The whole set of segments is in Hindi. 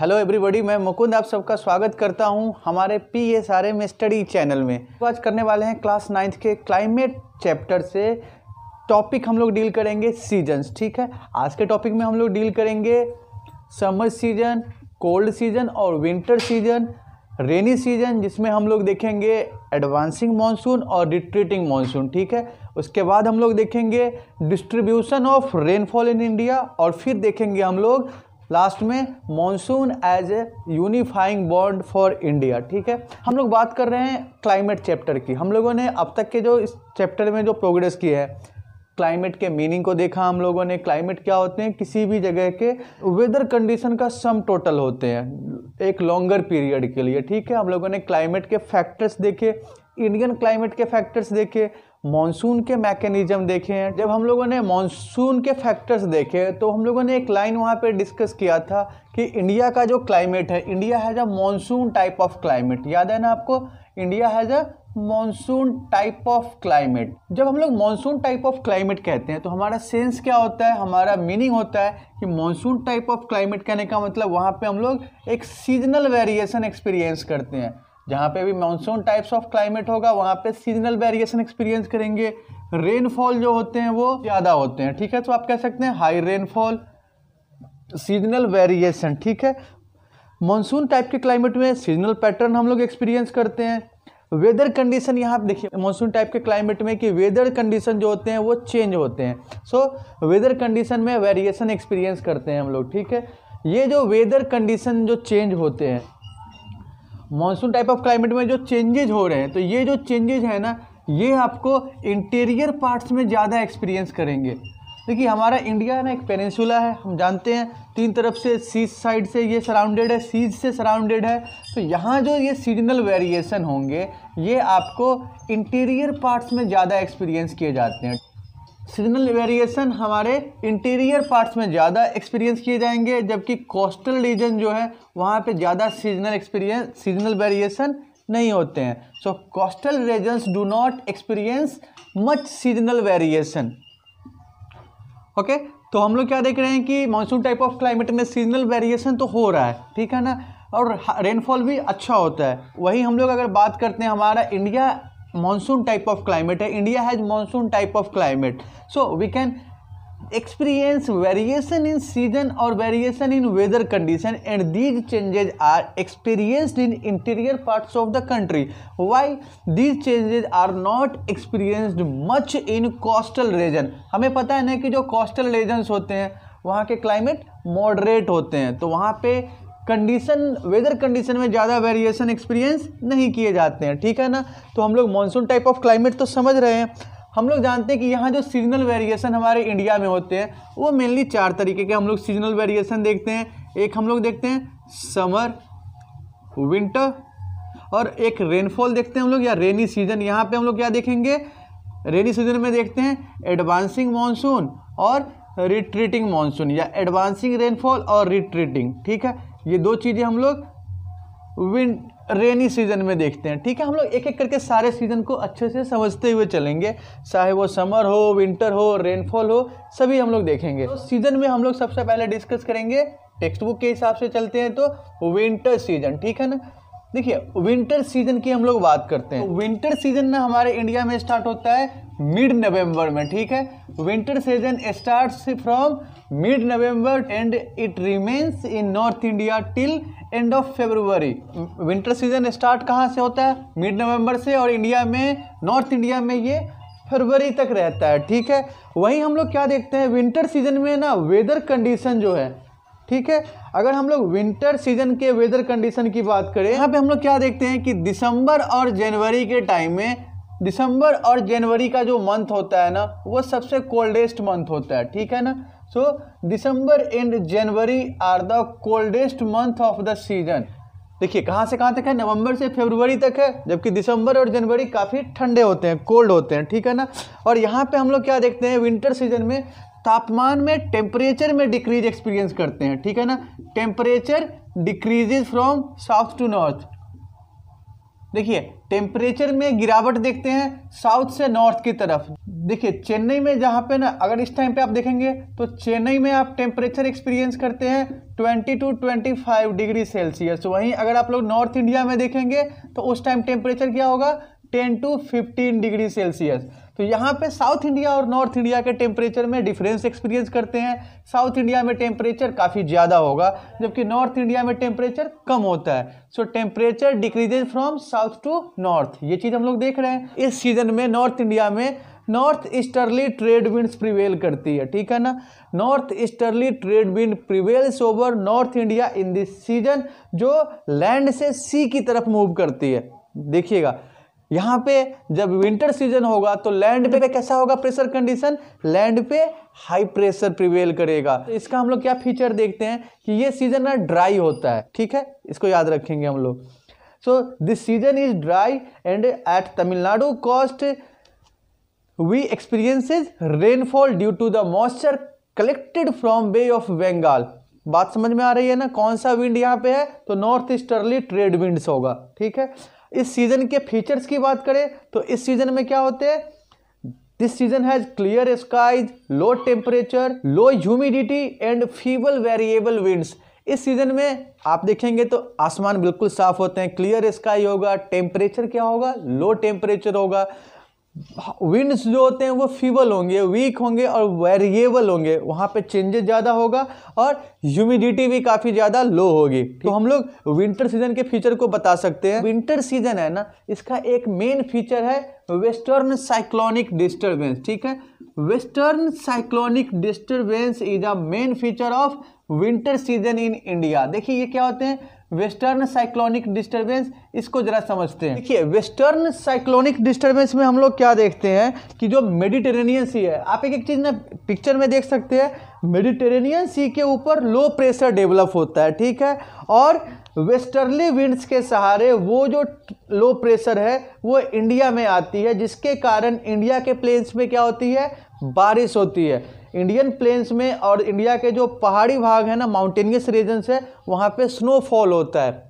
हेलो एवरीबॉडी, मैं मुकुंद आप सबका स्वागत करता हूं हमारे PSRM स्टडी चैनल में। तो आज करने वाले हैं क्लास 9th के क्लाइमेट चैप्टर से टॉपिक हम लोग डील करेंगे सीजन्स। ठीक है, आज के टॉपिक में हम लोग डील करेंगे समर सीजन, कोल्ड सीजन और विंटर सीजन, रेनी सीजन, जिसमें हम लोग देखेंगे एडवांसिंग मानसून और रिट्रीटिंग मानसून। ठीक है, उसके बाद हम लोग देखेंगे distribution of rainfall in India और फिर देखेंगे हम लोग लास्ट में monsoon as a unifying bond for India. ठीक है, हम लोग बात कर रहे हैं क्लाइमेट चैप्टर की। हम लोगों ने अब तक के जो इस चैप्टर में जो प्रोग्रेस की है, क्लाइमेट के मीनिंग को देखा हम लोगों ने। क्लाइमेट क्या होते हैं? किसी भी जगह के वेदर कंडीशन का सम टोटल होते हैं एक लॉन्गर पीरियड के लिए। ठीक है, हम लोगों ने क्लाइमेट के फैक्टर्स देखे, इंडियन क्लाइमेट के फैक्टर्स देखे, मॉनसून के मैकेनिज्म देखे हैं। जब हम लोगों ने मॉनसून के फैक्टर्स देखे तो हम लोगों ने एक लाइन वहाँ पे डिस्कस किया था कि इंडिया का जो क्लाइमेट है, India has a monsoon type of climate. याद है ना आपको? India has a monsoon type of climate. जब हम लोग मॉनसून टाइप ऑफ क्लाइमेट कहते हैं तो हमारा सेंस क्या होता है, हमारा मीनिंग होता है कि मॉनसून टाइप ऑफ क्लाइमेट कहने का मतलब वहाँ पे हम लोग एक सीजनल वेरिएशन एक्सपीरियंस करते हैं। जहाँ पे भी मॉनसून टाइप्स ऑफ क्लाइमेट होगा वहाँ पे सीजनल वेरिएशन एक्सपीरियंस करेंगे। रेनफॉल जो होते हैं वो ज़्यादा होते हैं। ठीक है, तो आप कह सकते हैं हाई रेनफॉल, सीजनल वेरिएशन। ठीक है, मॉनसून टाइप के क्लाइमेट में सीजनल पैटर्न हम लोग एक्सपीरियंस करते हैं। वेदर कंडीशन यहाँ आप देखिए मॉनसून टाइप के क्लाइमेट में कि वेदर कंडीशन जो होते हैं वो चेंज होते हैं। सो वेदर कंडीशन में वेरिएशन एक्सपीरियंस करते हैं हम लोग। ठीक है, ये जो वेदर कंडीशन जो चेंज होते हैं मॉनसून टाइप ऑफ क्लाइमेट में, जो चेंजेज हो रहे हैं, तो ये जो चेंजेज है ना, ये आपको इंटीरियर पार्ट्स में ज़्यादा एक्सपीरियंस करेंगे। देखिए हमारा इंडिया ना एक पेनिनसुला है, हम जानते हैं, तीन तरफ से सीज साइड से ये सराउंडेड है, सीज से सराउंडेड है। तो यहाँ जो ये सीजनल वेरिएशन होंगे ये आपको इंटीरियर पार्ट्स में ज़्यादा एक्सपीरियंस किए जाते हैं। सीजनल वेरिएशन हमारे इंटीरियर पार्ट्स में ज़्यादा एक्सपीरियंस किए जाएंगे, जबकि कोस्टल रीजन जो है वहाँ पे ज़्यादा सीजनल वेरिएशन नहीं होते हैं। So coastal regions do not experience much seasonal variation. Okay, तो हम लोग क्या देख रहे हैं कि मानसून टाइप ऑफ क्लाइमेट में सीजनल वेरिएशन तो हो रहा है, ठीक है ना, और रेनफॉल भी अच्छा होता है। वही हम लोग अगर बात करते हैं, हमारा India monsoon type of climate है, India has monsoon type of climate, so we can experience variation in season or variation in weather condition, and these changes are experienced in interior parts of the country. Why these changes are not experienced much in coastal region? हमें पता है ना कि जो coastal regions होते हैं वहाँ के climate moderate होते हैं, तो वहाँ पे कंडीशन, वेदर कंडीशन में ज़्यादा वेरिएशन एक्सपीरियंस नहीं किए जाते हैं। ठीक है ना, तो हम लोग मॉनसून टाइप ऑफ क्लाइमेट तो समझ रहे हैं। हम लोग जानते हैं कि यहाँ जो सीजनल वेरिएशन हमारे इंडिया में होते हैं वो मेनली चार तरीके के हम लोग सीजनल वेरिएशन देखते हैं। एक हम लोग देखते हैं समर, विंटर, और एक रेनफॉल देखते हैं हम लोग, या रेनी सीजन। यहाँ पे हम लोग क्या देखेंगे? रेनी सीजन में देखते हैं एडवांसिंग मानसून और रिट्रीटिंग मानसून, या एडवांसिंग रेनफॉल और रिट्रीटिंग। ठीक है, ये दो चीज़ें हम लोग रेनी सीजन में देखते हैं। ठीक है, हम लोग एक एक करके सारे सीजन को अच्छे से समझते हुए चलेंगे, चाहे वो समर हो, विंटर हो, रेनफॉल हो, सभी हम लोग देखेंगे। तो सीजन में हम लोग सबसे पहले डिस्कस करेंगे, टेक्स्ट बुक के हिसाब से चलते हैं तो विंटर सीजन। ठीक है ना, देखिए विंटर सीजन की हम लोग बात करते हैं। विंटर सीजन ना हमारे इंडिया में स्टार्ट होता है मिड नवंबर में। ठीक है, winter season starts from mid November and it remains in north India till end of February. Winter season start कहाँ से होता है? मिड नवंबर से, और इंडिया में, नॉर्थ इंडिया में ये फरवरी तक रहता है। ठीक है, वहीं हम लोग क्या देखते हैं विंटर सीजन में ना, वेदर कंडीशन जो है, ठीक है, अगर हम लोग विंटर सीजन के वेदर कंडीशन की बात करें, यहाँ पे हम लोग क्या देखते हैं कि दिसंबर और जनवरी के टाइम में, दिसंबर और जनवरी का जो मंथ होता है ना वो सबसे कोल्डेस्ट मंथ होता है। ठीक है ना, so December and January are the coldest month of the season. देखिए कहाँ से कहाँ तक है? नवंबर से फरवरी तक है, जबकि दिसंबर और जनवरी काफ़ी ठंडे होते हैं, कोल्ड होते हैं। ठीक है ना, और यहाँ पे हम लोग क्या देखते हैं विंटर सीजन में तापमान में, टेम्परेचर में डिक्रीज एक्सपीरियंस करते हैं। ठीक है ना, temperature decreases from south to north. देखिए टेम्परेचर में गिरावट देखते हैं साउथ से नॉर्थ की तरफ। देखिए चेन्नई में जहाँ पे ना, अगर इस टाइम पे आप देखेंगे तो चेन्नई में आप टेम्परेचर एक्सपीरियंस करते हैं 20 to 25 डिग्री सेल्सियस। वहीं अगर आप लोग नॉर्थ इंडिया में देखेंगे तो उस टाइम टेम्परेचर क्या होगा, 10 to 15 डिग्री सेल्सियस। तो यहाँ पे साउथ इंडिया और नॉर्थ इंडिया के टेम्परेचर में डिफरेंस एक्सपीरियंस करते हैं। साउथ इंडिया में टेम्परेचर काफ़ी ज़्यादा होगा, जबकि नॉर्थ इंडिया में टेम्परेचर कम होता है। So temperature decreases from south to north, ये चीज़ हम लोग देख रहे हैं। इस सीजन में नॉर्थ इंडिया में north easterly trade winds prevail करती है, ठीक है ना। North easterly trade wind prevails over north India in this season, जो लैंड से सी की तरफ मूव करती है। देखिएगा यहाँ पे जब विंटर सीजन होगा तो लैंड पे कैसा होगा प्रेशर कंडीशन, लैंड पे हाई प्रेशर प्रिवेल करेगा। तो इसका हम लोग क्या फीचर देखते हैं कि ये सीजन ना ड्राई होता है, ठीक है, इसको याद रखेंगे हम लोग। So this season is dry and at Tamil Nadu coast we experiences rainfall due to the moisture collected from bay of Bengal. बात समझ में आ रही है ना, कौन सा विंड यहाँ पे है, तो नॉर्थ ईस्टर्ली ट्रेड विंड्स होगा, ठीक है। इस सीजन के फीचर्स की बात करें तो इस सीजन में क्या होते हैं, this season has clear skies, low temperature, low humidity and feeble variable winds. इस सीजन में आप देखेंगे तो आसमान बिल्कुल साफ होते हैं, क्लियर स्काई होगा, टेम्परेचर क्या होगा, लो टेम्परेचर होगा, विंड्स जो होते हैं वो फीबल होंगे, वीक होंगे और वेरिएबल होंगे, वहाँ पे चेंजेस ज़्यादा होगा और ह्यूमिडिटी भी काफ़ी ज़्यादा लो होगी। तो हम लोग विंटर सीजन के फीचर को बता सकते हैं। विंटर सीजन है ना, इसका एक मेन फीचर है वेस्टर्न साइक्लोनिक डिस्टर्बेंस, ठीक है। Western cyclonic disturbance is a main feature of winter season in India. देखिए ये क्या होते हैं वेस्टर्न साइक्लोनिक डिस्टर्बेंस, इसको जरा समझते हैं। देखिए वेस्टर्न साइक्लोनिक डिस्टर्बेंस में हम लोग क्या देखते हैं कि जो मेडिटेरेनियन सी है, आप एक चीज़ ना पिक्चर में देख सकते हैं, मेडिटेरेनियन सी के ऊपर लो प्रेशर डेवलप होता है, ठीक है, और वेस्टर्ली विंड्स के सहारे वो जो लो प्रेशर है वो इंडिया में आती है, जिसके कारण इंडिया के प्लेन्स में क्या होती है, बारिश होती है। इंडियन प्लेन्स में और इंडिया के जो पहाड़ी भाग है ना, माउंटेनियस रीजन्स है, वहाँ पे स्नोफॉल होता है।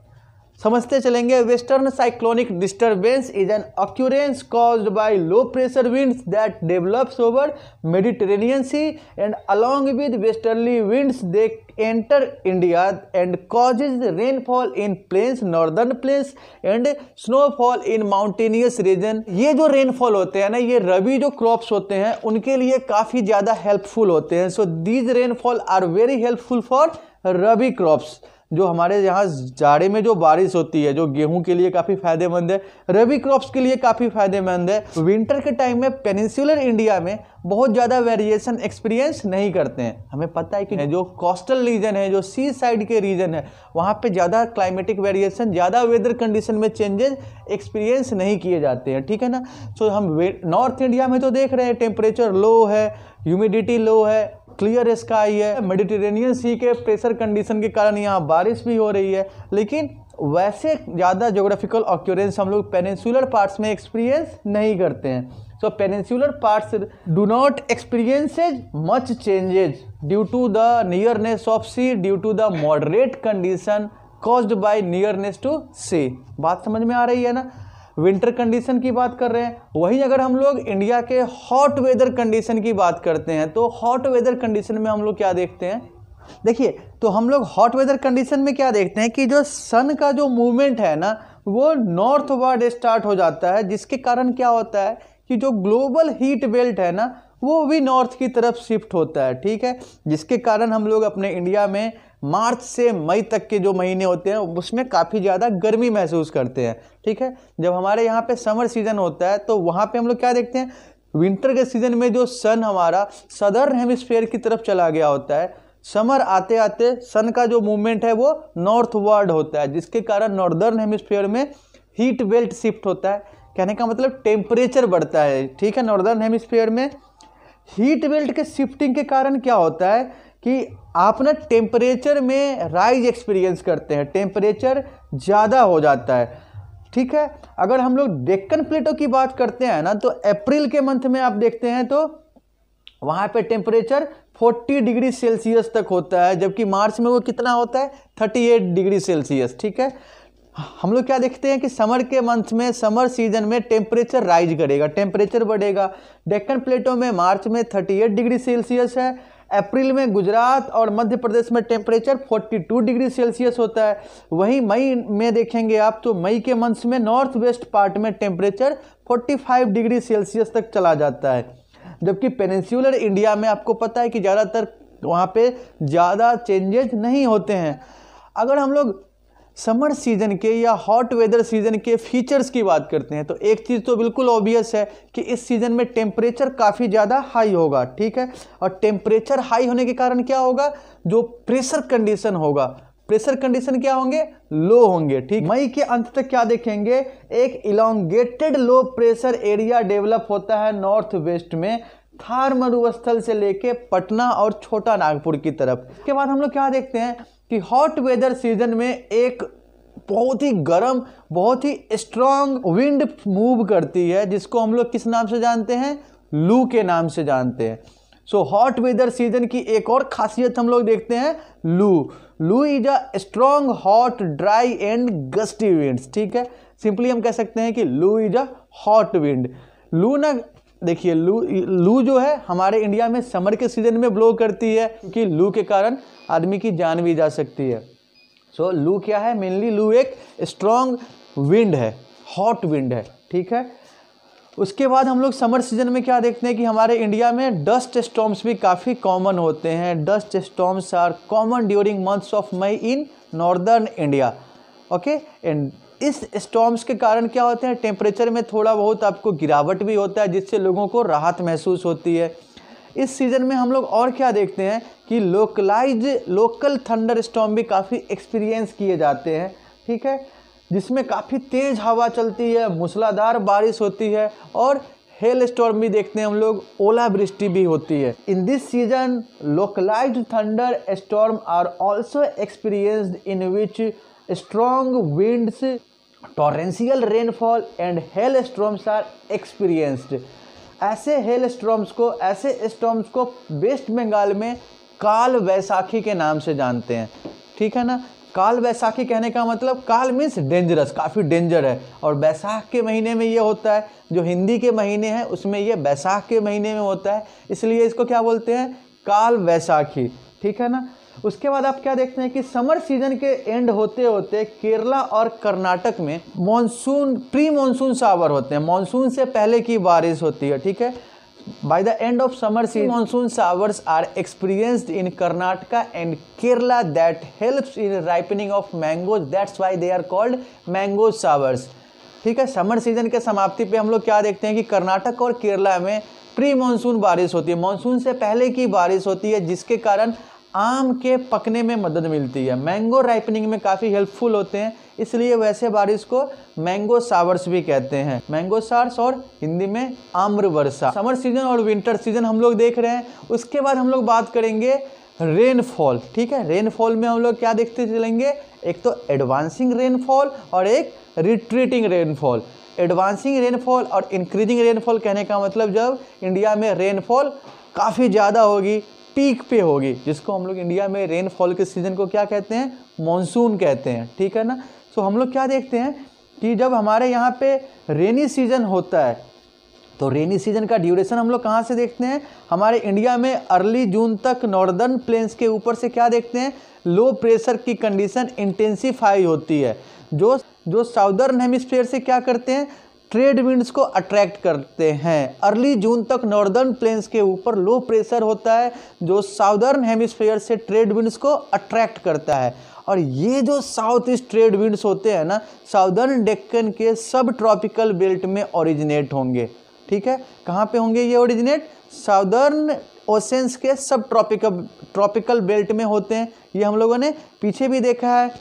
समझते चलेंगे। Western cyclonic disturbance is an occurrence caused by low pressure winds that develops over Mediterranean sea and along with westerly winds they enter India and causes rainfall in plains, northern plains and snowfall in mountainous region. ये जो रेनफॉल होते हैं ना, ये रबी जो क्रॉप्स होते हैं उनके लिए काफ़ी ज़्यादा हेल्पफुल होते हैं। So these rainfall are very helpful for rabi crops. जो हमारे यहाँ जाड़े में जो बारिश होती है, जो गेहूं के लिए काफ़ी फायदेमंद है, रबी क्रॉप्स के लिए काफ़ी फायदेमंद है। विंटर के टाइम में पेनिनसुलर इंडिया में बहुत ज़्यादा वेरिएशन एक्सपीरियंस नहीं करते हैं। हमें पता है कि जो कोस्टल रीजन है, जो सी साइड के रीजन है, वहाँ पे ज़्यादा क्लाइमेटिक वेरिएशन, ज़्यादा वेदर कंडीशन में चेंजेस एक्सपीरियंस नहीं किए जाते हैं, ठीक है ना। सो हम नॉर्थ इंडिया में तो देख रहे हैं टेम्परेचर लो है, ह्यूमिडिटी लो है, क्लियर स्काई है, मेडिटेरेनियन सी के प्रेशर कंडीशन के कारण यहाँ बारिश भी हो रही है, लेकिन वैसे ज़्यादा ज्योग्राफिकल ऑक्यूरेंस हम लोग पेनिनसुलर पार्ट्स में एक्सपीरियंस नहीं करते हैं। So peninsular parts do not experiences much changes due to the nearness of sea, due to the moderate condition caused by nearness to sea. बात समझ में आ रही है ना। विंटर कंडीशन की बात कर रहे हैं। वहीं अगर हम लोग इंडिया के हॉट वेदर कंडीशन की बात करते हैं तो हॉट वेदर कंडीशन में हम लोग क्या देखते हैं, देखिए तो हम लोग हॉट वेदर कंडीशन में क्या देखते हैं कि जो सन का जो मूवमेंट है ना वो नॉर्थ वर्ड स्टार्ट हो जाता है, जिसके कारण क्या होता है कि जो ग्लोबल हीट बेल्ट है ना वो भी नॉर्थ की तरफ शिफ्ट होता है, ठीक है, जिसके कारण हम लोग अपने इंडिया में मार्च से मई तक के जो महीने होते हैं उसमें काफ़ी ज़्यादा गर्मी महसूस करते हैं, ठीक है। जब हमारे यहाँ पे समर सीजन होता है तो वहाँ पे हम लोग क्या देखते हैं, विंटर के सीजन में जो सन हमारा सदर्न हेमिस्फीयर की तरफ चला गया होता है, समर आते आते सन का जो मूवमेंट है वो नॉर्थ वर्ड होता है, जिसके कारण नॉर्दर्न हेमिस्फीयर में हीट बेल्ट शिफ्ट होता है। कहने का मतलब टेम्परेचर बढ़ता है, ठीक है। नॉर्दर्न हेमिस्फीयर में हीट बेल्ट के शिफ्टिंग के कारण क्या होता है कि आप ना टेम्परेचर में राइज एक्सपीरियंस करते हैं, टेम्परेचर ज़्यादा हो जाता है, ठीक है। अगर हम लोग डेक्कन प्लेटो की बात करते हैं ना तो अप्रैल के मंथ में आप देखते हैं तो वहाँ पे टेम्परेचर 40 डिग्री सेल्सियस तक होता है, जबकि मार्च में वो कितना होता है 38 डिग्री सेल्सियस, ठीक है। हम लोग क्या देखते हैं कि समर के मंथ में, समर सीजन में टेम्परेचर राइज करेगा, टेम्परेचर बढ़ेगा। डेक्कन प्लेटो में मार्च में 38 डिग्री सेल्सियस है। अप्रैल में गुजरात और मध्य प्रदेश में टेम्परेचर 42 डिग्री सेल्सियस होता है। वहीं मई में देखेंगे आप तो मई के मंथ्स में नॉर्थ वेस्ट पार्ट में टेम्परेचर 45 डिग्री सेल्सियस तक चला जाता है। जबकि पेनिनसुलर इंडिया में आपको पता है कि ज़्यादातर वहाँ पे ज़्यादा चेंजेस नहीं होते हैं। अगर हम लोग समर सीजन के या हॉट वेदर सीजन के फीचर्स की बात करते हैं तो एक चीज़ तो बिल्कुल ऑब्वियस है कि इस सीज़न में टेम्परेचर काफ़ी ज़्यादा हाई होगा, ठीक है। और टेम्परेचर हाई होने के कारण क्या होगा, जो प्रेशर कंडीशन होगा, प्रेशर कंडीशन क्या होंगे, लो होंगे, ठीक। मई के अंत तक क्या देखेंगे, एक elongated low pressure area develop होता है नॉर्थ वेस्ट में, थार मरुस्थल से लेके पटना और छोटा नागपुर की तरफ। इसके बाद हम लोग क्या देखते हैं कि हॉट वेदर सीजन में एक बहुत ही गर्म, बहुत ही स्ट्रॉन्ग विंड मूव करती है, जिसको हम लोग किस नाम से जानते हैं, लू के नाम से जानते हैं। सो हॉट वेदर सीजन की एक और खासियत हम लोग देखते हैं, लू। लू is a strong hot dry and gusty winds, ठीक है। सिंपली हम कह सकते हैं कि लू इज अ हॉट विंड। लू ना देखिए, लू जो है हमारे इंडिया में समर के सीजन में ब्लो करती है, क्योंकि लू के कारण आदमी की जान भी जा सकती है। सो लू क्या है, मेनली लू एक स्ट्रॉन्ग विंड है, हॉट विंड है, ठीक है। उसके बाद हम लोग समर सीजन में क्या देखते हैं कि हमारे इंडिया में डस्ट स्टॉर्म्स भी काफ़ी कॉमन होते हैं। Dust storms are common during months of May in northern India, okay. And इस स्टॉर्म्स के कारण क्या होते हैं, टेम्परेचर में थोड़ा बहुत आपको गिरावट भी होता है, जिससे लोगों को राहत महसूस होती है। इस सीज़न में हम लोग और क्या देखते हैं कि लोकल थंडर स्टॉर्म भी काफ़ी एक्सपीरियंस किए जाते हैं, ठीक है, जिसमें काफ़ी तेज़ हवा चलती है, मूसलाधार बारिश होती है और हेल स्टॉर्म भी देखते हैं हम लोग, ओलावृष्टि भी होती है। In this season localized thunder storm are also experienced in which strong winds, torrential rainfall and hail storms are experienced. ऐसे हेल स्टॉर्म्स को, ऐसे स्टॉर्म्स को वेस्ट बंगाल में काल वैसाखी के नाम से जानते हैं, ठीक है ना। काल वैसाखी कहने का मतलब, काल मीन्स डेंजरस, काफ़ी डेंजर है, और बैसाख के महीने में ये होता है, जो हिंदी के महीने हैं उसमें ये बैसाख के महीने में होता है, इसलिए इसको क्या बोलते हैं, काल वैसाखी, ठीक है ना। उसके बाद आप क्या देखते हैं कि समर सीजन के एंड होते होते केरला और कर्नाटक में मॉनसून, प्री मॉनसून शावर होते हैं, मॉनसून से पहले की बारिश होती है, ठीक है। By the end of summer season monsoon showers are experienced in Karnataka and Kerala that helps in ripening of mangoes, that's why they are called mango showers, ठीक है। समर सीजन के समाप्ति पे हम लोग क्या देखते हैं कि कर्नाटक और केरला में प्री मॉनसून बारिश होती है, मॉनसून से पहले की बारिश होती है, जिसके कारण आम के पकने में मदद मिलती है, मैंगो राइपनिंग में काफ़ी हेल्पफुल होते हैं, इसलिए वैसे बारिश को मैंगो शावर्स भी कहते हैं, मैंगो शावर्स और हिंदी में आम्र वर्षा। समर सीजन और विंटर सीजन हम लोग देख रहे हैं। उसके बाद हम लोग बात करेंगे रेनफॉल, ठीक है। रेनफॉल में हम लोग क्या देखते चलेंगे, एक तो एडवांसिंग रेनफॉल और एक रिट्रीटिंग रेनफॉल। एडवांसिंग रेनफॉल और इंक्रीजिंग रेनफॉल कहने का मतलब जब इंडिया में रेनफॉल काफ़ी ज़्यादा होगी, पीक पे होगी, जिसको हम लोग इंडिया में रेनफॉल के सीज़न को क्या कहते हैं, मॉनसून कहते हैं, ठीक है ना। सो हम लोग क्या देखते हैं कि जब हमारे यहाँ पे रेनी सीजन होता है तो रेनी सीजन का ड्यूरेशन हम लोग कहाँ से देखते हैं, हमारे इंडिया में अर्ली जून तक नॉर्दर्न प्लेन्स के ऊपर से क्या देखते हैं, लो प्रेशर की कंडीशन इंटेंसीफाई होती है, जो साउदर्न हेमिस्फीयर से क्या करते हैं, ट्रेड विंड्स को अट्रैक्ट करते हैं। अर्ली जून तक नॉर्दर्न प्लेन्स के ऊपर लो प्रेशर होता है, जो साउदर्न हेमिस्फीयर से ट्रेड विंड्स को अट्रैक्ट करता है, और ये जो साउथ ईस्ट ट्रेड विंड्स होते हैं ना, साउदर्न डेक्कन के सब ट्रॉपिकल बेल्ट में ओरिजिनेट होंगे, ठीक है। कहाँ पे होंगे ये ओरिजिनेट, साउदर्न ओशंस के सब ट्रॉपिकल बेल्ट में होते हैं। ये हम लोगों ने पीछे भी देखा है,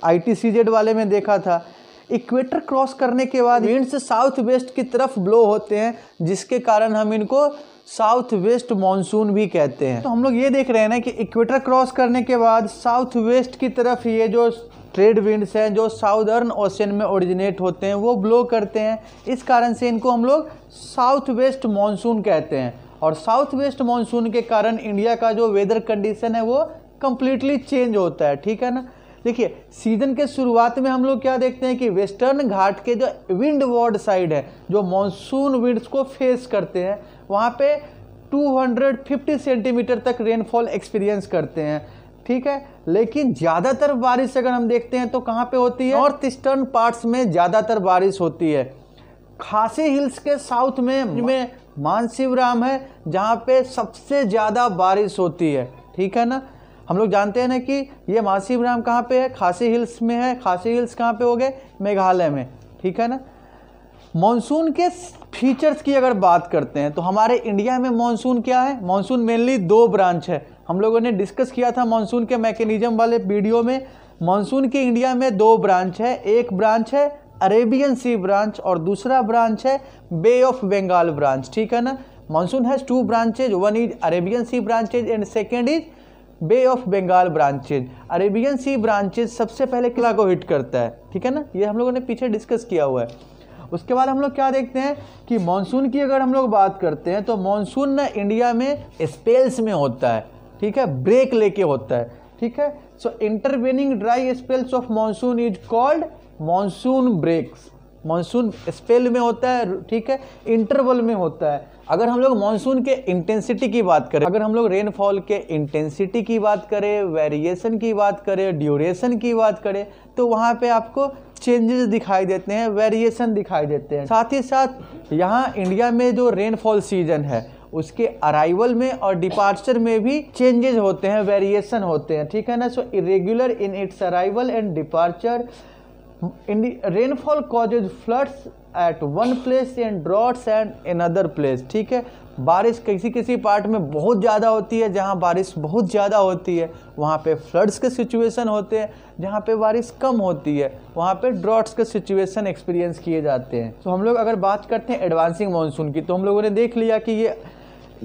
ITCZ वाले में देखा था। इक्वेटर क्रॉस करने के बाद विंड्स साउथ वेस्ट की तरफ ब्लो होते हैं, जिसके कारण हम इनको साउथ वेस्ट मॉनसून भी कहते हैं। तो हम लोग ये देख रहे हैं ना कि इक्वेटर क्रॉस करने के बाद साउथ वेस्ट की तरफ ये जो ट्रेड विंड्स हैं, जो साउदर्न ओशन में ओरिजिनेट होते हैं, वो ब्लो करते हैं, इस कारण से इनको हम लोग साउथ वेस्ट मॉनसून कहते हैं। और साउथ वेस्ट मॉनसून के कारण इंडिया का जो वेदर कंडीशन है वो कम्प्लीटली चेंज होता है, ठीक है ना। देखिए सीजन के शुरुआत में हम लोग क्या देखते हैं कि वेस्टर्न घाट के जो विंड वार्ड साइड है, जो मानसून विंड्स को फेस करते हैं, वहाँ पे 250 सेंटीमीटर तक रेनफॉल एक्सपीरियंस करते हैं, ठीक है। लेकिन ज़्यादातर बारिश अगर हम देखते हैं तो कहाँ पे होती है, नॉर्थ ईस्टर्न पार्ट्स में ज़्यादातर बारिश होती है। खासी हिल्स के साउथ में मानशिवराम है जहाँ पे सबसे ज़्यादा बारिश होती है, ठीक है ना। हम लोग जानते हैं ना कि ये मानशिवराम कहाँ पे है, खासी हिल्स में है। खासी हिल्स कहाँ पे हो गए, मेघालय में, ठीक है ना। मॉनसून के फीचर्स की अगर बात करते हैं तो हमारे इंडिया में मॉनसून क्या है, मॉनसून मेनली 2 ब्रांच है। हम लोगों ने डिस्कस किया था मॉनसून के मैकेनिज्म वाले वीडियो में। मॉनसून के इंडिया में 2 ब्रांच है, एक ब्रांच है अरेबियन सी ब्रांच और दूसरा ब्रांच है बे ऑफ बंगाल ब्रांच, ठीक है ना। Monsoon has 2 branches, one is Arabian sea branches and second is bay of Bengal branches. Arabian sea branches सबसे पहले केरला को हिट करता है, ठीक है ना, ये हम लोगों ने पीछे डिस्कस किया हुआ है। उसके बाद हम लोग क्या देखते हैं कि मानसून की अगर हम लोग बात करते हैं तो मानसून ना इंडिया में स्पेल्स में होता है, ठीक है, ब्रेक लेके होता है, ठीक है। So intervening dry spells of monsoon is called monsoon breaks. Monsoon spell में होता है, ठीक है, इंटरवल में होता है। अगर हम लोग मानसून के इंटेंसिटी की बात करें, अगर हम लोग रेनफॉल के इंटेंसिटी की बात करें, वेरिएशन की बात करें, ड्यूरेशन की बात करें, तो वहाँ पे आपको चेंजेस दिखाई देते हैं, वेरिएशन दिखाई देते हैं। साथ ही साथ यहाँ इंडिया में जो रेनफॉल सीजन है उसके अराइवल में और डिपार्चर में भी चेंजेस होते हैं, वेरिएशन होते हैं, ठीक है ना। So irregular in its arrival and departure, rainfall causes floods at one place and droughts and another place, ठीक है। बारिश किसी किसी पार्ट में बहुत ज़्यादा होती है, जहाँ बारिश बहुत ज़्यादा होती है वहाँ पे फ्लड्स के सिचुएशन होते हैं, जहाँ पे बारिश कम होती है वहाँ पे ड्रॉट्स के सिचुएशन एक्सपीरियंस किए जाते हैं। तो हम लोग अगर बात करते हैं एडवांसिंग मानसून की, तो हम लोगों ने देख लिया कि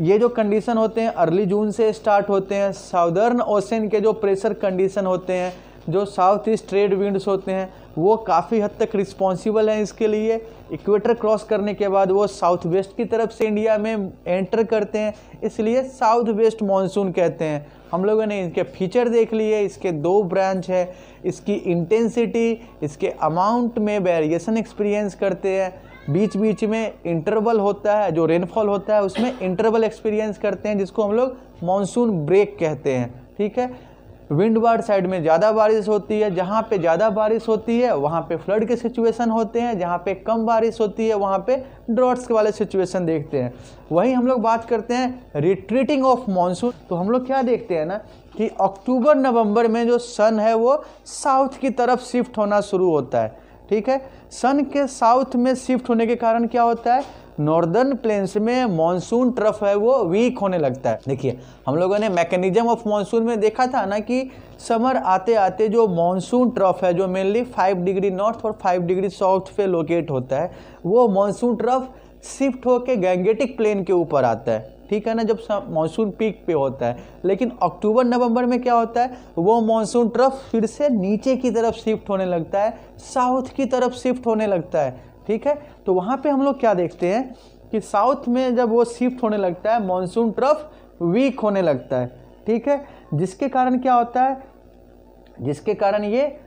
ये जो कंडीशन होते हैं अर्ली जून से स्टार्ट होते हैं। साउदर्न ओशन के जो प्रेशर कंडीशन होते हैं, जो साउथ ईस्ट ट्रेड विंड्स होते हैं, वो काफ़ी हद तक रिस्पॉन्सिबल हैं इसके लिए। इक्वेटर क्रॉस करने के बाद वो साउथ वेस्ट की तरफ से इंडिया में एंटर करते हैं, इसलिए साउथ वेस्ट मानसून कहते हैं। हम लोगों ने इनके फीचर देख लिए, इसके 2 ब्रांच है, इसकी इंटेंसिटी, इसके अमाउंट में वेरिएशन एक्सपीरियंस करते हैं, बीच बीच में इंटरवल होता है, जो रेनफॉल होता है उसमें इंटरवल एक्सपीरियंस करते हैं, जिसको हम लोग मानसून ब्रेक कहते हैं, ठीक है। विंडवार्ड साइड में ज़्यादा बारिश होती है, जहाँ पे ज़्यादा बारिश होती है वहाँ पे फ्लड के सिचुएशन होते हैं, जहाँ पे कम बारिश होती है वहाँ पे ड्रॉट्स वाले सिचुएशन देखते हैं। वहीं हम लोग बात करते हैं रिट्रीटिंग ऑफ मानसून, तो हम लोग क्या देखते हैं ना कि अक्टूबर नवंबर में जो सन है वो साउथ की तरफ शिफ्ट होना शुरू होता है, ठीक है। सन के साउथ में शिफ्ट होने के कारण क्या होता है, नॉर्दर्न प्लेन्स में मानसून ट्रफ है वो वीक होने लगता है। देखिए हम लोगों ने मैकेनिज्म ऑफ मानसून में देखा था ना कि समर आते आते जो मानसून ट्रफ है, जो मेनली 5 डिग्री नॉर्थ और 5 डिग्री साउथ पे लोकेट होता है, वो मानसून ट्रफ शिफ्ट होकर गैंगेटिक प्लेन के ऊपर आता है, ठीक है ना, जब मानसून पीक पे होता है। लेकिन अक्टूबर नवंबर में क्या होता है, वो मानसून ट्रफ फिर से नीचे की तरफ शिफ्ट होने लगता है, साउथ की तरफ शिफ्ट होने लगता है, ठीक है। तो वहाँ पे हम लोग क्या देखते हैं कि साउथ में जब वो शिफ्ट होने लगता है मानसून ट्रफ वीक होने लगता है, ठीक है। जिसके कारण क्या होता है, जिसके कारण ये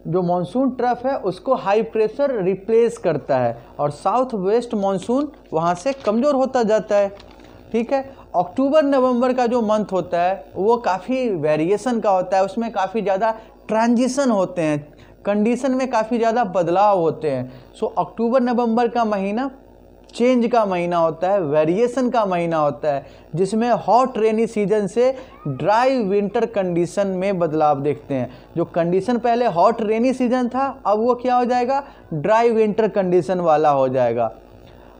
जो मानसून ट्रफ है उसको हाई प्रेशर रिप्लेस करता है और साउथ वेस्ट मानसून वहाँ से कमज़ोर होता जाता है, ठीक है। अक्टूबर नवंबर का जो मंथ होता है वो काफ़ी वेरिएशन का होता है, उसमें काफ़ी ज़्यादा ट्रांजिशन होते हैं, कंडीशन में काफ़ी ज़्यादा बदलाव होते हैं। सो अक्टूबर नवंबर का महीना चेंज का महीना होता है, वेरिएशन का महीना होता है, जिसमें हॉट रेनी सीजन से ड्राई विंटर कंडीशन में बदलाव देखते हैं। जो कंडीशन पहले हॉट रेनी सीजन था अब वो क्या हो जाएगा, ड्राई विंटर कंडीशन वाला हो जाएगा।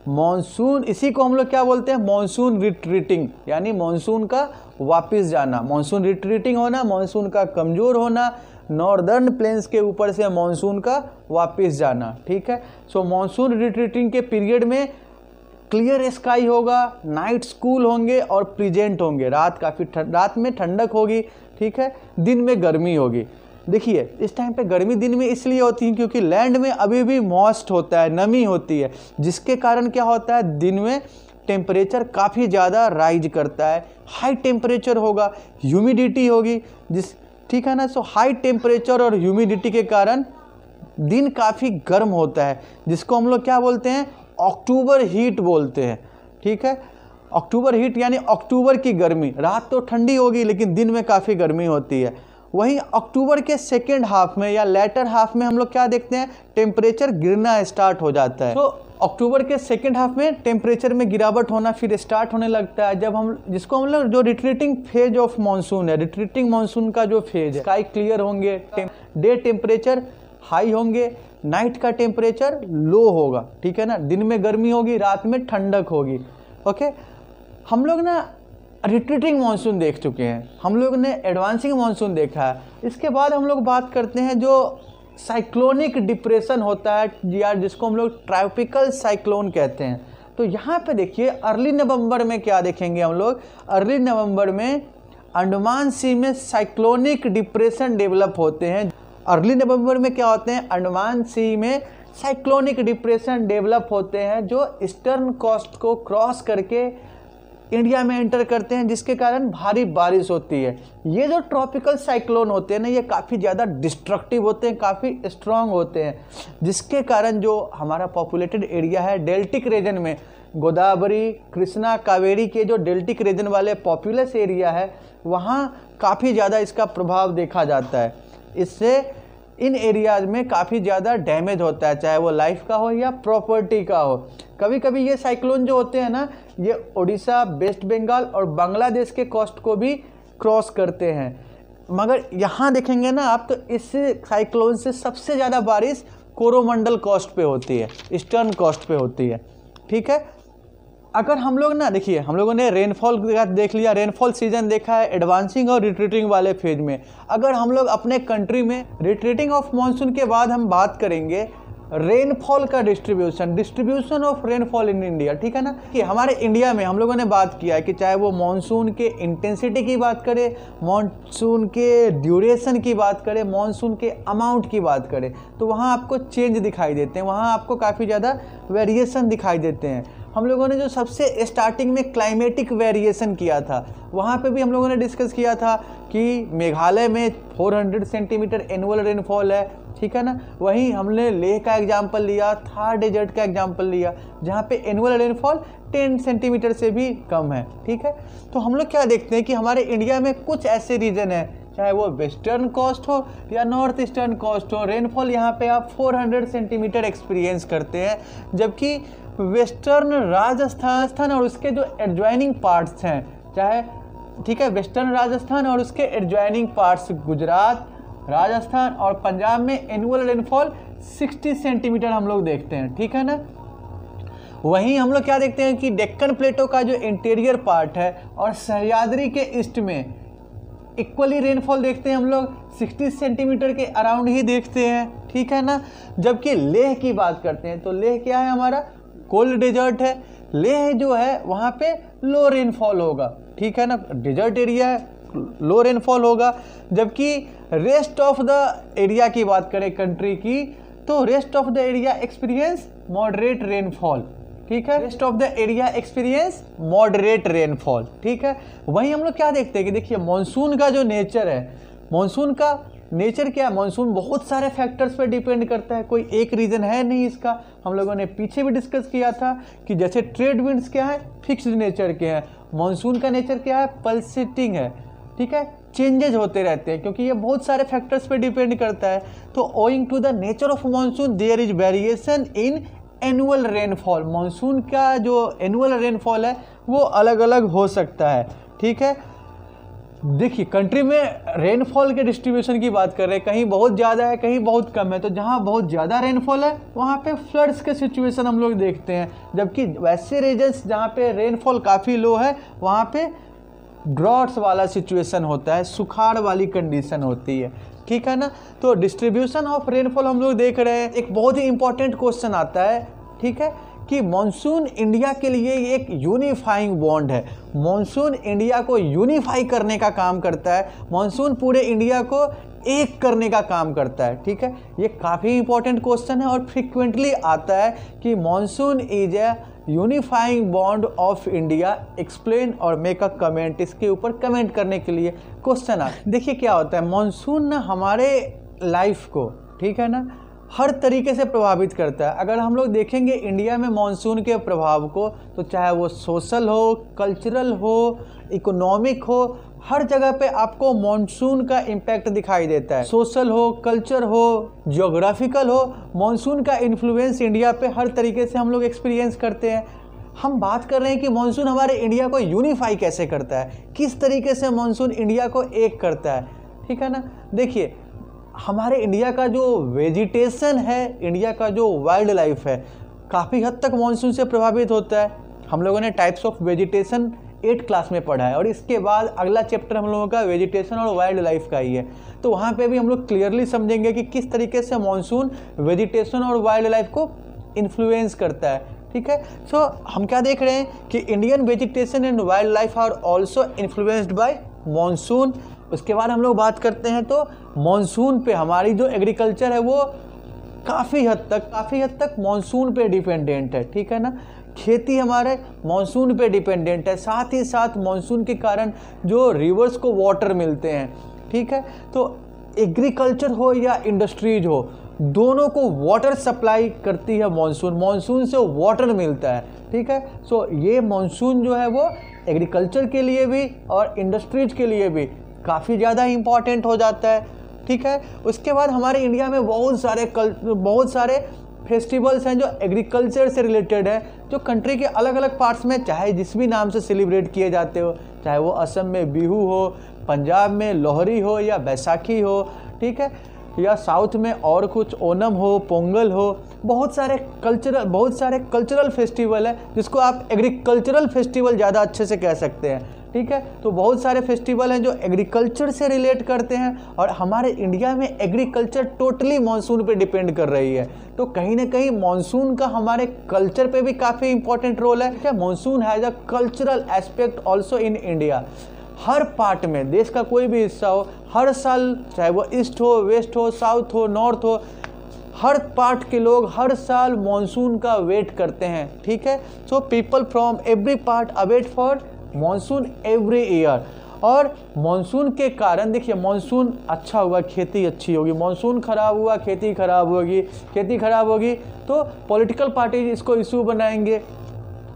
मॉनसून, इसी को हम लोग क्या बोलते हैं, मॉनसून रिट्रीटिंग, यानी मॉनसून का वापस जाना। मॉनसून रिट्रीटिंग होना, मॉनसून का कमज़ोर होना, नॉर्दर्न प्लेन्स के ऊपर से मॉनसून का वापस जाना, ठीक है। सो मॉनसून रिट्रीटिंग के पीरियड में क्लियर स्काई होगा, नाइट्स कूल होंगे और प्लीजेंट होंगे, रात में ठंडक होगी, ठीक है, दिन में गर्मी होगी। देखिए इस टाइम पे गर्मी दिन में इसलिए होती है क्योंकि लैंड में अभी भी मॉइस्ट होता है, नमी होती है, जिसके कारण क्या होता है, दिन में टेम्परेचर काफ़ी ज़्यादा राइज करता है, हाई टेम्परेचर होगा, ह्यूमिडिटी होगी, ठीक है ना। सो हाई टेम्परेचर और ह्यूमिडिटी के कारण दिन काफ़ी गर्म होता है, जिसको हम लोग क्या बोलते हैं, अक्टूबर हीट बोलते हैं। ठीक है, अक्टूबर हीट यानी अक्टूबर की गर्मी। रात तो ठंडी होगी लेकिन दिन में काफ़ी गर्मी होती है। वहीं अक्टूबर के सेकेंड हाफ में या लेटर हाफ में हम लोग क्या देखते हैं, टेम्परेचर गिरना स्टार्ट हो जाता है। तो अक्टूबर के सेकेंड हाफ में टेम्परेचर में गिरावट होना फिर स्टार्ट होने लगता है, जब हम जिसको हम लोग जो रिट्रीटिंग फेज ऑफ मानसून है, रिट्रीटिंग मानसून का जो फेज है, स्काई क्लियर होंगे, डे टेम्परेचर हाई होंगे, नाइट का टेम्परेचर लो होगा। ठीक है ना, दिन में गर्मी होगी, रात में ठंडक होगी। ओके, हम लोग ना रिट्रीटिंग मानसून देख चुके हैं, हम लोग ने एडवांसिंग मानसून देखा है। इसके बाद हम लोग बात करते हैं जो साइक्लोनिक डिप्रेशन होता है या जिसको हम लोग ट्रॉपिकल साइक्लोन कहते हैं। तो यहाँ पे देखिए अर्ली नवंबर में क्या देखेंगे हम लोग, अर्ली नवंबर में अंडमान सी में साइक्लोनिक डिप्रेशन डेवलप होते हैं। अर्ली नवंबर में क्या होते हैं, अंडमान सी में साइक्लोनिक डिप्रेशन डेवलप होते हैं जो ईस्टर्न कोस्ट को क्रॉस करके इंडिया में एंटर करते हैं, जिसके कारण भारी बारिश होती है। ये जो ट्रॉपिकल साइक्लोन होते हैं ना, ये काफ़ी ज़्यादा डिस्ट्रक्टिव होते हैं, काफ़ी स्ट्रॉन्ग होते हैं, जिसके कारण जो हमारा पॉपुलेटेड एरिया है डेल्टिक रीजन में, गोदावरी, कृष्णा, कावेरी के जो डेल्टिक रीजन वाले पॉपुलस एरिया है, वहाँ काफ़ी ज़्यादा इसका प्रभाव देखा जाता है। इससे इन एरियाज में काफ़ी ज़्यादा डैमेज होता है, चाहे वो लाइफ का हो या प्रॉपर्टी का हो। कभी कभी ये साइक्लोन जो होते हैं ना, ये उड़ीसा, वेस्ट बंगाल और बांग्लादेश के कोस्ट को भी क्रॉस करते हैं। मगर यहाँ देखेंगे ना आप, तो इस साइक्लोन से सबसे ज़्यादा बारिश कोरोमंडल कोस्ट पे होती है, ईस्टर्न कोस्ट पे होती है। ठीक है, अगर हम लोग ना देखिए, हम लोगों ने रेनफॉल देख लिया, रेनफॉल सीजन देखा है एडवांसिंग और रिट्रीटिंग वाले फेज में। अगर हम लोग अपने कंट्री में रिट्रीटिंग ऑफ मानसून के बाद हम बात करेंगे रेनफॉल का distribution of rainfall in India. ठीक है ना, कि हमारे इंडिया में हम लोगों ने बात किया है कि चाहे वो मानसून के इंटेंसिटी की बात करें, मानसून के ड्यूरेशन की बात करें, मानसून के अमाउंट की बात करें, तो वहाँ आपको चेंज दिखाई देते हैं, वहाँ आपको काफ़ी ज़्यादा वेरिएशन दिखाई देते हैं। हम लोगों ने जो सबसे स्टार्टिंग में क्लाइमेटिक वेरिएशन किया था, वहाँ पे भी हम लोगों ने डिस्कस किया था कि मेघालय में 400 सेंटीमीटर एनुअल रेनफॉल है। ठीक है ना, वहीं हमने लेह का एग्जाम्पल लिया, थार डेजर्ट का एग्जाम्पल लिया, जहाँ पे एनुअल रेनफॉल 10 सेंटीमीटर से भी कम है। ठीक है, तो हम लोग क्या देखते हैं कि हमारे इंडिया में कुछ ऐसे रीजन है, चाहे वो वेस्टर्न कोस्ट हो या नॉर्थ ईस्टर्न कोस्ट हो, रेनफॉल यहाँ पे आप 400 सेंटीमीटर एक्सपीरियंस करते हैं, जबकि वेस्टर्न राजस्थान और उसके जो एडजॉइनिंग पार्ट्स हैं, चाहे ठीक है वेस्टर्न राजस्थान और उसके एडजॉइनिंग पार्ट्स गुजरात, राजस्थान और पंजाब में एनुअल रेनफॉल 60 सेंटीमीटर हम लोग देखते हैं। ठीक है ना, वहीं हम लोग क्या देखते हैं कि डेक्कन प्लेटो का जो इंटीरियर पार्ट है और सह्याद्री के ईस्ट में इक्वली रेनफॉल देखते हैं हम लोग 60 सेंटीमीटर के अराउंड ही देखते हैं। ठीक है ना, जबकि लेह की बात करते हैं तो लेह क्या है, हमारा कोल्ड डेजर्ट है। लेह जो है वहाँ पे लो रेनफॉल होगा। ठीक है ना, डेजर्ट एरिया है, लो रेनफॉल होगा। जबकि रेस्ट ऑफ द एरिया की बात करें कंट्री की, तो rest of the area experience moderate rainfall. ठीक है, rest of the area experience moderate rainfall. ठीक है, वहीं हम लोग क्या देखते हैं कि देखिए मानसून का जो नेचर है, मानसून का नेचर क्या है, मानसून बहुत सारे फैक्टर्स पर डिपेंड करता है, कोई एक रीज़न है नहीं इसका। हम लोगों ने पीछे भी डिस्कस किया था कि जैसे ट्रेड विंड्स क्या है, फिक्स्ड नेचर के हैं, मानसून का नेचर क्या है, पल्सेटिंग है। ठीक है, चेंजेज होते रहते हैं क्योंकि ये बहुत सारे फैक्टर्स पे डिपेंड करता है। तो owing to the nature of monsoon there is variation in annual rainfall. Monsoon का जो एनुअल रेनफॉल है वो अलग अलग हो सकता है। ठीक है, देखिए कंट्री में रेनफॉल के डिस्ट्रीब्यूशन की बात कर रहे हैं, कहीं बहुत ज़्यादा है, कहीं बहुत कम है। तो जहाँ बहुत ज़्यादा रेनफॉल है वहाँ पे फ्लड्स के सिचुएशन हम लोग देखते हैं, जबकि वैसे रीजन्स जहाँ पे रेनफॉल काफ़ी लो है वहाँ पे ड्रॉट्स वाला सिचुएशन होता है, सुखाड़ वाली कंडीशन होती है। ठीक है ना, तो डिस्ट्रीब्यूशन ऑफ रेनफॉल हम लोग देख रहे हैं। एक बहुत ही इंपॉर्टेंट क्वेश्चन आता है, ठीक है, कि मॉनसून इंडिया के लिए एक यूनिफाइंग बॉन्ड है। मॉनसून इंडिया को यूनिफाई करने का काम करता है, मॉनसून पूरे इंडिया को एक करने का काम करता है। ठीक है, ये काफ़ी इंपॉर्टेंट क्वेश्चन है और फ्रीक्वेंटली आता है कि monsoon is a unifying bond of India, explain और मेक अ कमेंट। इसके ऊपर कमेंट करने के लिए क्वेश्चन आ। देखिए क्या होता है, मानसून ना हमारे लाइफ को, ठीक है ना, हर तरीके से प्रभावित करता है। अगर हम लोग देखेंगे इंडिया में मानसून के प्रभाव को, तो चाहे वो सोशल हो, कल्चरल हो, इकोनॉमिक हो, हर जगह पे आपको मानसून का इम्पैक्ट दिखाई देता है। सोशल हो, कल्चर हो, ज्योग्राफिकल हो, मानसून का इन्फ्लुएंस इंडिया पे हर तरीके से हम लोग एक्सपीरियंस करते हैं। हम बात कर रहे हैं कि मानसून हमारे इंडिया को यूनिफाई कैसे करता है, किस तरीके से मानसून इंडिया को एक करता है, ठीक है ना। देखिए हमारे इंडिया का जो वेजिटेशन है, इंडिया का जो वाइल्ड लाइफ है, काफ़ी हद तक मानसून से प्रभावित होता है। हम लोगों ने टाइप्स ऑफ वेजिटेशन 8 क्लास में पढ़ा है और इसके बाद अगला चैप्टर हम लोगों का वेजिटेशन और वाइल्ड लाइफ का ही है। तो वहाँ पे भी हम लोग क्लियरली समझेंगे कि किस तरीके से मानसून वेजिटेशन और वाइल्ड लाइफ को इन्फ्लुएंस करता है, ठीक है। सो हम क्या देख रहे हैं कि Indian vegetation and wild life are also influenced by monsoon. उसके बाद हम लोग बात करते हैं तो मानसून पे हमारी जो एग्रीकल्चर है वो काफ़ी हद तक मानसून पे डिपेंडेंट है, ठीक है ना। खेती हमारे मानसून पे डिपेंडेंट है, साथ ही साथ मानसून के कारण जो रिवर्स को वाटर मिलते हैं, ठीक है। तो एग्रीकल्चर हो या इंडस्ट्रीज हो, दोनों को वाटर सप्लाई करती है मानसून, मानसून से वाटर मिलता है, ठीक है। सो ये मानसून जो है वो एग्रीकल्चर के लिए भी और इंडस्ट्रीज के लिए भी काफ़ी ज़्यादा इम्पॉर्टेंट हो जाता है, ठीक है। उसके बाद हमारे इंडिया में बहुत सारे फेस्टिवल्स हैं जो एग्रीकल्चर से रिलेटेड है, जो कंट्री के अलग अलग पार्ट्स में चाहे जिस भी नाम से सेलिब्रेट किए जाते हो, चाहे वो असम में बिहू हो, पंजाब में लोहरी हो या बैसाखी हो, ठीक है, या साउथ में और कुछ ओनम हो, पोंगल हो। बहुत सारे कल्चरल फेस्टिवल है जिसको आप एग्रीकल्चरल फेस्टिवल ज़्यादा अच्छे से कह सकते हैं, ठीक है। तो बहुत सारे फेस्टिवल हैं जो एग्रीकल्चर से रिलेट करते हैं और हमारे इंडिया में एग्रीकल्चर टोटली मानसून पे डिपेंड कर रही है। तो कहीं ना कहीं मानसून का हमारे कल्चर पे भी काफ़ी इंपॉर्टेंट रोल है, ठीक है। Monsoon has a cultural aspect also in India. Her part में, देश का कोई भी हिस्सा हो, हर साल, चाहे वो ईस्ट हो, वेस्ट हो, साउथ हो, नॉर्थ हो, हर पार्ट के लोग हर साल मानसून का वेट करते हैं, ठीक है। So people from every part await for monsoon every year. और मानसून के कारण देखिए, मानसून अच्छा हुआ खेती अच्छी होगी, मानसून खराब हुआ खेती खराब होगी, खेती खराब होगी तो पॉलिटिकल पार्टीज इसको इशू बनाएंगे।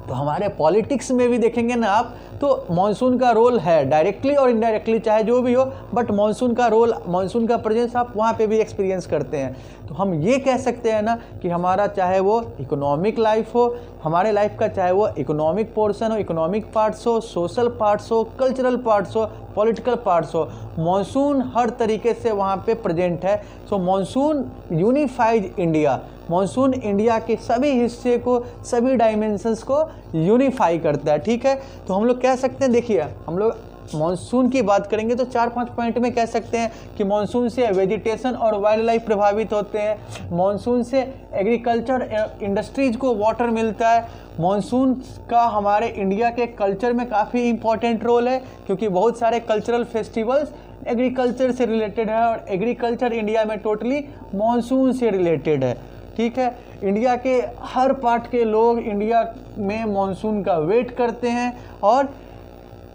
तो हमारे पॉलिटिक्स में भी देखेंगे ना आप, तो मानसून का रोल है डायरेक्टली और इनडायरेक्टली, चाहे जो भी हो, बट मानसून का रोल, मानसून का प्रेजेंस आप वहाँ पे भी एक्सपीरियंस करते हैं। तो हम ये कह सकते हैं ना कि हमारा चाहे वो इकोनॉमिक लाइफ हो, हमारे लाइफ का चाहे वो इकोनॉमिक पोर्शन हो, इकोनॉमिक पार्ट्स हो, सोशल पार्ट्स हो, कल्चरल पार्ट्स हो, पॉलिटिकल पार्ट्स हो, मानसून हर तरीके से वहाँ पे प्रेजेंट है। So monsoon unifies India, monsoon India के सभी हिस्से को, सभी डायमेंशंस को यूनिफाई करता है, ठीक है। तो हम लोग कह सकते हैं, देखिए हम लोग मानसून की बात करेंगे तो 4-5 पॉइंट में कह सकते हैं कि मानसून से वेजिटेशन और वाइल्ड लाइफ प्रभावित होते हैं, मानसून से एग्रीकल्चर इंडस्ट्रीज को वाटर मिलता है, मानसून का हमारे इंडिया के कल्चर में काफ़ी इंपॉर्टेंट रोल है क्योंकि बहुत सारे कल्चरल फेस्टिवल्स एग्रीकल्चर से रिलेटेड है और एग्रीकल्चर इंडिया में टोटली मानसून से रिलेटेड है, ठीक है। इंडिया के हर पार्ट के लोग इंडिया में मानसून का वेट करते हैं और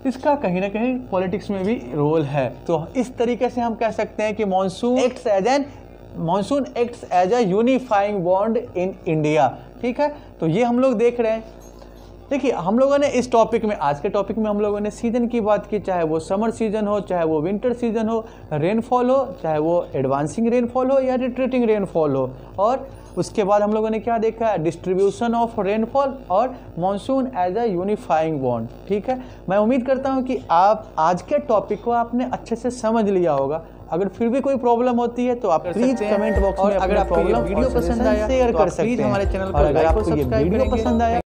इसका कहीं ना कहीं पॉलिटिक्स में भी रोल है। तो इस तरीके से हम कह सकते हैं कि monsoon acts as a unifying bond in India, ठीक है। तो ये हम लोग देख रहे हैं। देखिए हम लोगों ने इस टॉपिक में, आज के टॉपिक में हम लोगों ने सीजन की बात की, चाहे वो समर सीजन हो, चाहे वो विंटर सीजन हो, रेनफॉल हो, चाहे वो एडवांसिंग रेनफॉल हो या रिट्रीटिंग रेनफॉल हो, और उसके बाद हम लोगों ने क्या देखा है, डिस्ट्रीब्यूशन ऑफ रेनफॉल और monsoon as a unifying bond, ठीक है। मैं उम्मीद करता हूँ कि आप आज के टॉपिक को आपने अच्छे से समझ लिया होगा। अगर फिर भी कोई प्रॉब्लम होती है तो आप प्लीज कमेंट बॉक्स में, अगर आपको ये वीडियो पसंद आया शेयर कर सकते हैं हमारे चैनल को, अगर आपको ये वीडियो पसंद आया